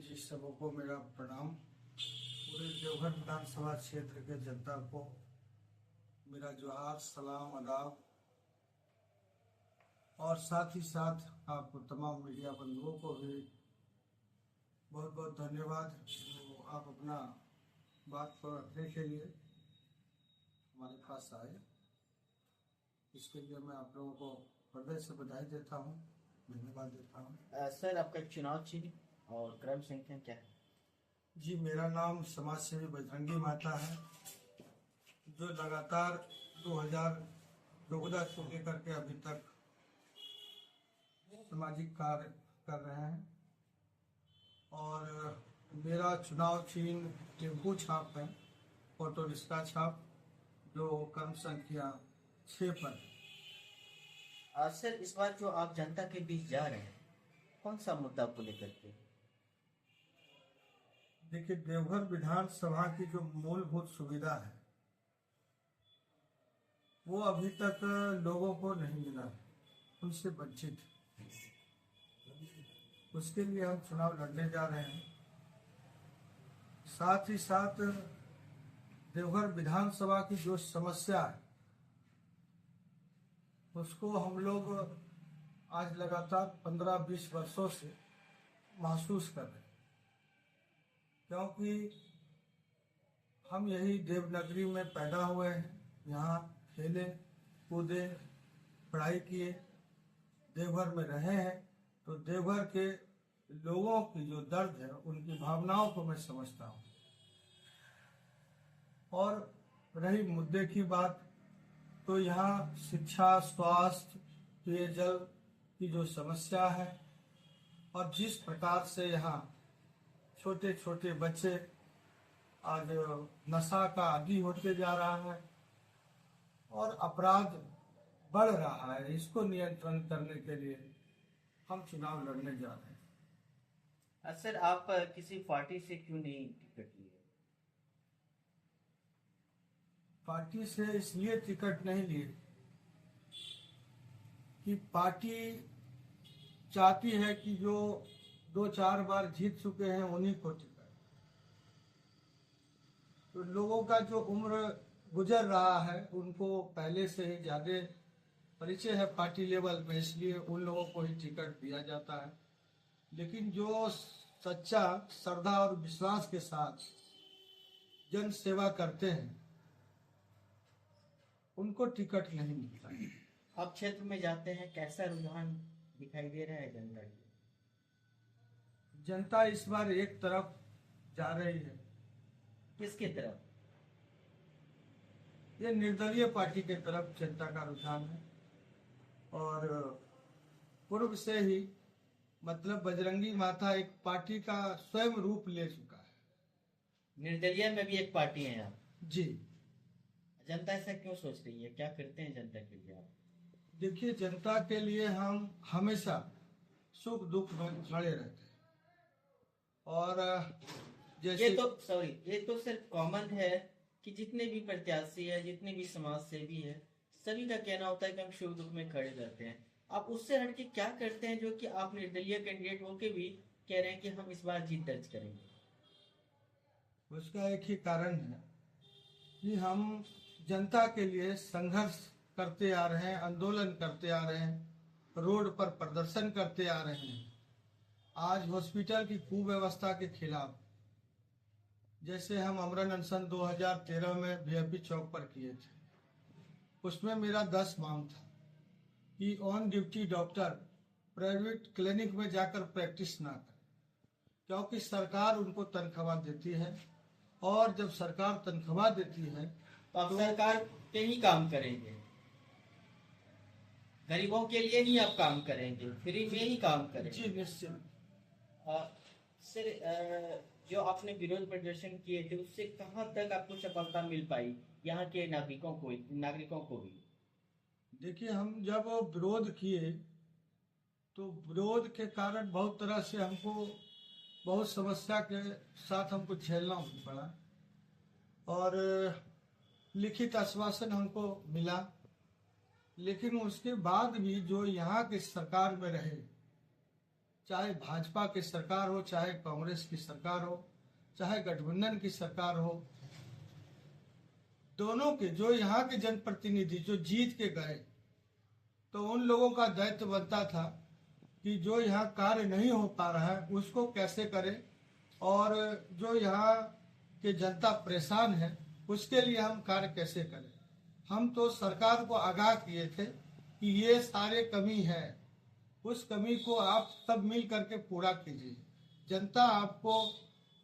जी सबको मेरा प्रणाम। पूरे देवघर विधानसभा क्षेत्र के जनता को मेरा जोहार, सलाम, आदाब और साथ ही साथ आप तमाम मीडिया बंधुओं को भी बहुत बहुत धन्यवाद। तो आप अपना बात को रखने के लिए हमारे पास आए, इसके लिए मैं आप लोगों को हृदय से बधाई देता हूँ, धन्यवाद देता हूँ। सर, आपका चुनाव चिन्ह और क्रम संख्या क्या है? जी, मेरा नाम समाज सेवी बजरंगी माता है, जो लगातार 2014 से लेकर के अभी तक सामाजिक कार्य कर रहे हैं। और मेरा चुनाव चिन्ह टेम्पू छाप है, ऑटो रिक्शा छाप, जो क्रम संख्या 6 पर। सर, इस बार जो आप जनता के बीच जा रहे हैं, कौन सा मुद्दा को लेकर के? देखिए, देवघर विधानसभा की जो मूलभूत सुविधा है वो अभी तक लोगों को नहीं मिला है, उनसे वंचित। उसके लिए हम चुनाव लड़ने जा रहे हैं। साथ ही साथ देवघर विधानसभा की जो समस्या है उसको हम लोग आज लगातार 15-20 वर्षों से महसूस कर रहे हैं, क्योंकि हम यही देवनगरी में पैदा हुए हैं, यहाँ खेले कूदे, पढ़ाई किए, देवघर में रहे हैं। तो देवघर के लोगों की जो दर्द है, उनकी भावनाओं को मैं समझता हूँ। और रही मुद्दे की बात, तो यहाँ शिक्षा, स्वास्थ्य, पेयजल की जो समस्या है और जिस प्रकार से यहाँ छोटे छोटे बच्चे आज नशा का आदी होते जा रहा है और अपराध बढ़ रहा है, इसको नियंत्रण करने के लिए हम चुनाव लड़ने जा रहे हैं। सर, आप किसी पार्टी से क्यों नहीं टिकट लिए? पार्टी से इसलिए टिकट नहीं लिए कि पार्टी चाहती है कि जो 2-4 बार जीत चुके हैं उन्हीं को टिकट। तो लोगों का जो उम्र गुजर रहा है उनको पहले से ही ज्यादा परिचय है पार्टी लेवल में, इसलिए उन लोगों को ही टिकट दिया जाता है। लेकिन जो सच्चा श्रद्धा और विश्वास के साथ जन सेवा करते हैं उनको टिकट नहीं मिलता है। आप क्षेत्र में जाते हैं, कैसा रुझान दिखाई दे रहा है जनता की? जनता इस बार एक तरफ जा रही है। किसकी तरफ? ये निर्दलीय पार्टी के तरफ जनता का रुझान है। और पूर्व से ही मतलब बजरंगी माता एक पार्टी का स्वयं रूप ले चुका है। निर्दलीय में भी एक पार्टी है आप? जी। जनता ऐसा क्यों सोच रही है? क्या करते हैं जनता के लिए आप? देखिए, जनता के लिए हम हमेशा सुख दुख में खड़े रहते हैं। और जैसे ये तो सिर्फ कॉमन है कि जितने भी प्रत्याशी है, जितने भी समाज सेवी है, सभी का कहना होता है कि हम सुख दुख में खड़े रहते हैं। आप उससे हटके क्या करते हैं जो कि आप निर्दलीय कैंडिडेट होके भी कह रहे हैं कि हम इस बार जीत दर्ज करेंगे? उसका एक ही कारण है कि हम जनता के लिए संघर्ष करते आ रहे हैं, आंदोलन करते आ रहे हैं, रोड पर प्रदर्शन करते आ रहे हैं। आज हॉस्पिटल की कुव्यवस्था के खिलाफ, जैसे हम अमरन अनशन 2013 में वीआईपी चौक पर किए थे, उसमें मेरा 10 मांग था कि on duty doctor private clinic में जाकर प्रैक्टिस ना करें, क्योंकि सरकार उनको तनख्वाह देती है और जब सरकार तनख्वाह देती है तो आप सरकार के ही काम करेंगे, गरीबों के लिए ही आप काम करेंगे, फ्री में ही काम करेंगे? जी निश्चित। सर, जो आपने विरोध प्रदर्शन किए थे उससे कहाँ तक आपको सफलता मिल पाई यहाँ के नागरिकों को भी? देखिए, हम जब विरोध किए तो विरोध के कारण बहुत तरह से हमको बहुत समस्या के साथ हमको झेलना पड़ा और लिखित आश्वासन हमको मिला। लेकिन उसके बाद भी जो यहाँ की सरकार में रहे, चाहे भाजपा की सरकार हो, चाहे कांग्रेस की सरकार हो, चाहे गठबंधन की सरकार हो, दोनों के जो यहाँ के जनप्रतिनिधि जो जीत के गए, तो उन लोगों का दायित्व बनता था कि जो यहाँ कार्य नहीं हो पा रहा है उसको कैसे करें, और जो यहाँ के जनता परेशान है उसके लिए हम कार्य कैसे करें। हम तो सरकार को आगाह किए थे कि ये सारे कमी है, उस कमी को आप सब मिल करके पूरा कीजिए। जनता आपको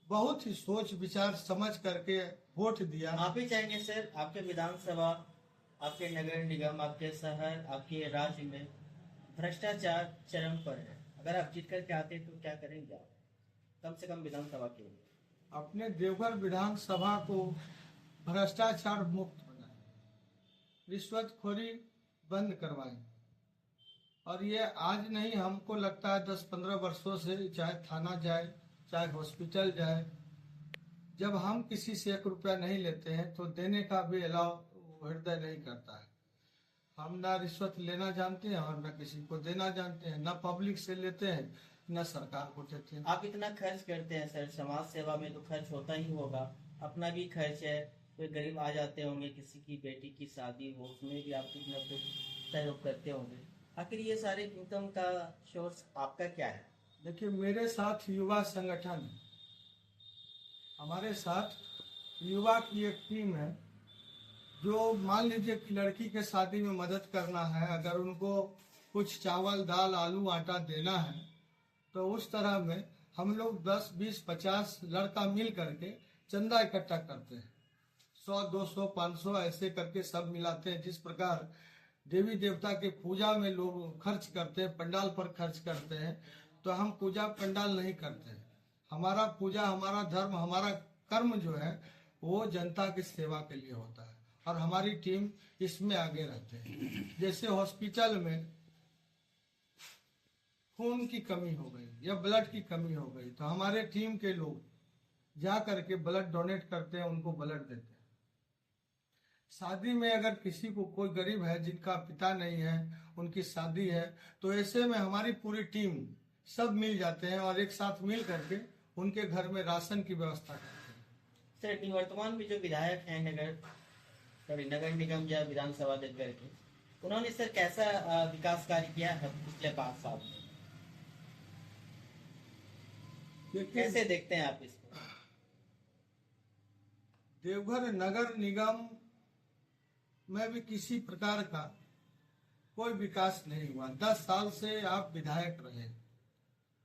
बहुत ही सोच विचार समझ करके वोट दिया। आप ही चाहेंगे सर, आपके विधानसभा, आपके नगर निगम, आपके शहर, आपके राज्य में भ्रष्टाचार चरम पर है। अगर आप जीत करके आते तो क्या करेंगे आप, कम से कम विधानसभा के लिए? अपने देवघर विधानसभा को भ्रष्टाचार मुक्त बनाए, रिश्वतखोरी बंद करवाएं। और ये आज नहीं, हमको लगता है 10-15 वर्षों से, चाहे थाना जाए चाहे हॉस्पिटल जाए, जब हम किसी से 1 रुपया नहीं लेते हैं तो देने का भी अलाव हृदय नहीं करता है। हम ना रिश्वत लेना जानते हैं और न किसी को देना जानते हैं, न पब्लिक से लेते हैं न सरकार को देते हैं। आप इतना खर्च करते हैं सर, समाज सेवा में तो खर्च होता ही होगा, अपना भी खर्च है, कोई गरीब आ जाते होंगे, किसी की बेटी की शादी हो उसमें भी आप कुछ न कुछ सहयोग करते होंगे। आखिर ये सारे इनकम का सोर्स आपका क्या है? देखिए, मेरे साथ युवा संगठन है, हमारे साथ युवा की एक टीम है। जो मान लीजिए कि लड़की के शादी में मदद करना है, अगर उनको कुछ चावल दाल आलू आटा देना है तो उस तरह में हम लोग 10, 20, 50 लड़का मिल करके चंदा इकट्ठा करते हैं। 100, 200, 500 ऐसे करके सब मिलाते हैं। जिस प्रकार देवी देवता के पूजा में लोग खर्च करते हैं, पंडाल पर खर्च करते हैं, तो हम पूजा पंडाल नहीं करते हैं। हमारा पूजा, हमारा धर्म, हमारा कर्म जो है वो जनता की सेवा के लिए होता है, और हमारी टीम इसमें आगे रहते हैं। जैसे हॉस्पिटल में खून की कमी हो गई या ब्लड की कमी हो गई, तो हमारे टीम के लोग जा करके ब्लड डोनेट करते हैं, उनको ब्लड देते हैं। शादी में अगर किसी को, कोई गरीब है जिनका पिता नहीं है, उनकी शादी है, तो ऐसे में हमारी पूरी टीम सब मिल जाते हैं और एक साथ मिल करके उनके घर में राशन की व्यवस्था करते हैं। सर, निवर्तमान में जो विधायक हैं नगर निगम या विधानसभा देवघर के, उन्होंने सर कैसा विकास कार्य किया है पिछले 5 साल में? कैसे देखते हैं आप इसको? देवघर नगर निगम में भी किसी प्रकार का कोई विकास नहीं हुआ। 10 साल से आप विधायक रहे।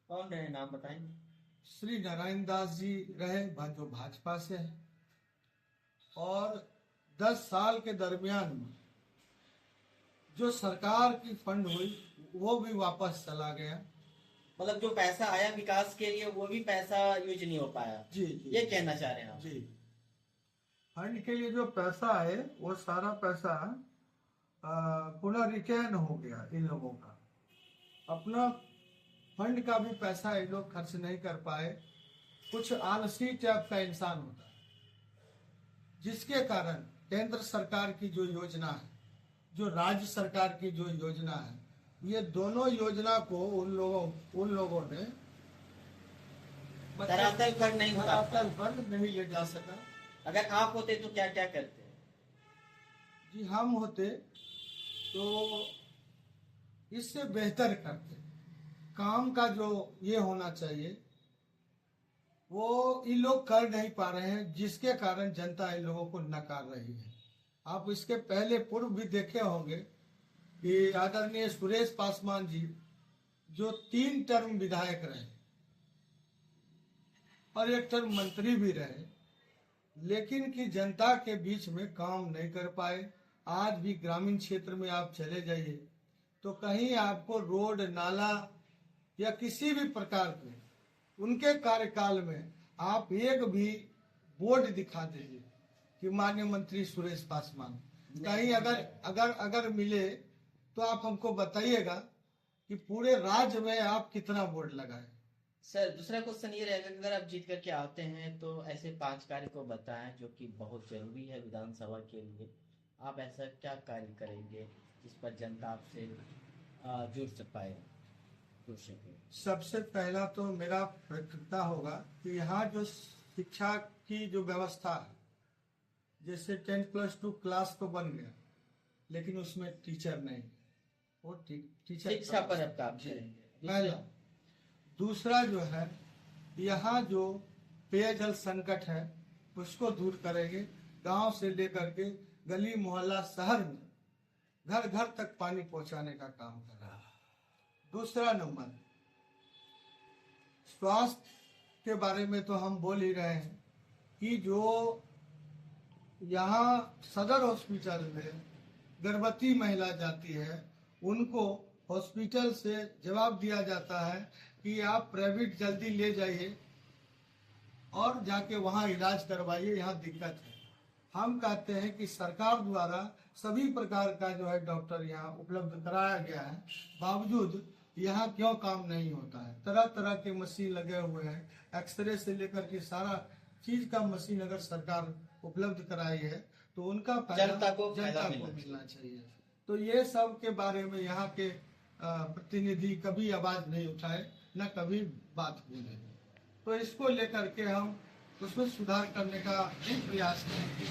कौन रहे, नाम बताएंगे? श्री नारायण दास जी रहे, जो भाजपा से है, और 10 साल के दरमियान में जो सरकार की फंड हुई वो भी वापस चला गया। मतलब जो पैसा आया विकास के लिए वो भी पैसा यूज नहीं हो पाया। जी, ये कहना चाह रहे हैं आप? जी, फंड के लिए जो पैसा है वो सारा पैसा पुनः रिटर्न हो गया इन लोगों का। अपना फंड का भी पैसा ये लोग खर्च नहीं कर पाए। कुछ आलसी टाइप का इंसान होता है, जिसके कारण केंद्र सरकार की जो योजना है, जो राज्य सरकार की जो योजना है, ये दोनों योजना को उन लोगों ने धरातल पर नहीं ले जा सका। अगर आप होते तो क्या क्या करते? जी, हम होते तो इससे बेहतर करते। काम का जो ये होना चाहिए वो इन लोग कर नहीं पा रहे हैं, जिसके कारण जनता इन लोगों को नकार रही है। आप इसके पहले पूर्व भी देखे होंगे कि आदरणीय सुरेश पासवान जी जो 3 टर्म विधायक रहे और 1 टर्म मंत्री भी रहे, लेकिन कि जनता के बीच में काम नहीं कर पाए। आज भी ग्रामीण क्षेत्र में आप चले जाइए तो कहीं आपको रोड, नाला या किसी भी प्रकार के उनके कार्यकाल में आप एक भी बोर्ड दिखा दीजिए कि माननीय मंत्री सुरेश पासवान, कहीं अगर मिले तो आप हमको बताइएगा कि पूरे राज्य में आप कितना बोर्ड लगाए। सर, दूसरा क्वेश्चन ये रहेगा कि अगर आप जीत करके आते हैं तो ऐसे 5 कार्य को बताएं जो कि बहुत जरूरी है विधानसभा के लिए। आप ऐसा क्या कार्य करेंगे जिस पर जनता आपसे जुड़ पाए? हो सके। सबसे पहला तो मेरा प्राथमिकता होगा कि यहाँ जो शिक्षा की जो व्यवस्था है, जैसे 10+2 क्लास तो बन गया, लेकिन उसमें टीचर नहीं, वो टीचर शिक्षा पर अब काम करेंगे। पहला। दूसरा जो है, यहाँ जो पेयजल संकट है उसको दूर करेंगे। गांव से लेकर के गली मोहल्ला शहर में घर घर तक पानी पहुंचाने का काम कर रहा है। दूसरा नंबर, स्वास्थ्य के बारे में तो हम बोल ही रहे हैं कि जो यहाँ सदर हॉस्पिटल में गर्भवती महिला जाती है, उनको हॉस्पिटल से जवाब दिया जाता है कि आप प्राइवेट जल्दी ले जाइए और जाके वहाँ इलाज करवाइए, यहाँ दिक्कत है। हम कहते हैं कि सरकार द्वारा सभी प्रकार का जो है डॉक्टर यहाँ उपलब्ध कराया गया है, बावजूद यहाँ क्यों काम नहीं होता है। तरह तरह के मशीन लगे हुए हैं, एक्सरे से लेकर के सारा चीज का मशीन अगर सरकार उपलब्ध कराई है तो उनका जनता को मिलना चाहिए। तो ये सब के बारे में यहाँ के प्रतिनिधि कभी आवाज नहीं उठाए, न कभी बात बोले। तो इसको लेकर के हम उसमें सुधार करने का भी प्रयास करेंगे।